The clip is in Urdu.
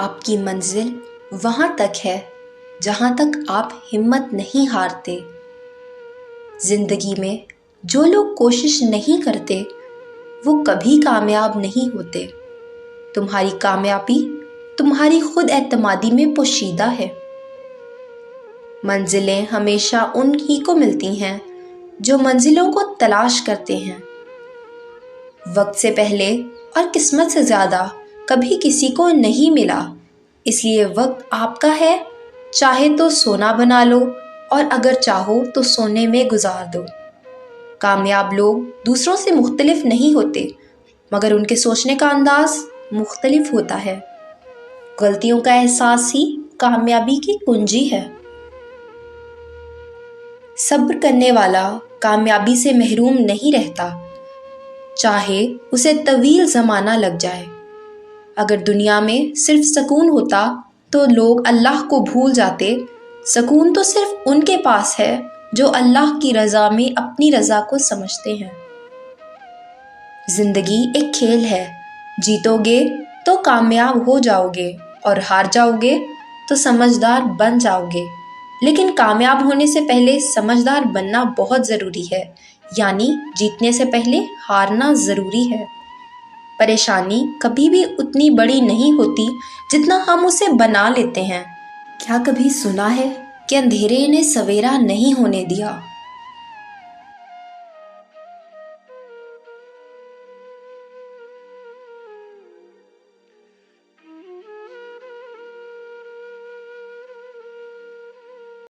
آپ کی منزل وہاں تک ہے جہاں تک آپ ہمت نہیں ہارتے۔ زندگی میں جو لوگ کوشش نہیں کرتے وہ کبھی کامیاب نہیں ہوتے۔ تمہاری کامیابی تمہاری خود اعتمادی میں پوشیدہ ہے۔ منزلیں ہمیشہ ان ہی کو ملتی ہیں جو منزلوں کو تلاش کرتے ہیں۔ وقت سے پہلے اور قسمت سے زیادہ کبھی کسی کو نہیں ملا، اس لیے وقت آپ کا ہے، چاہے تو سونا بنا لو اور اگر چاہو تو سونے میں گزار دو۔ کامیاب لوگ دوسروں سے مختلف نہیں ہوتے، مگر ان کے سوچنے کا انداز مختلف ہوتا ہے۔ غلطیوں کا احساس ہی کامیابی کی کنجی ہے۔ صبر کرنے والا کامیابی سے محروم نہیں رہتا، چاہے اسے طویل زمانہ لگ جائے۔ اگر دنیا میں صرف سکون ہوتا تو لوگ اللہ کو بھول جاتے۔ سکون تو صرف ان کے پاس ہے جو اللہ کی رضا میں اپنی رضا کو سمجھتے ہیں۔ زندگی ایک کھیل ہے، جیتو گے تو کامیاب ہو جاؤ گے اور ہار جاؤ گے تو سمجھدار بن جاؤ گے، لیکن کامیاب ہونے سے پہلے سمجھدار بننا بہت ضروری ہے، یعنی جیتنے سے پہلے ہارنا ضروری ہے۔ پریشانی کبھی بھی اتنی بڑی نہیں ہوتی جتنا ہم اسے بنا لیتے ہیں۔ کیا کبھی سنا ہے کہ اندھیرے نے سویرا نہیں ہونے دیا؟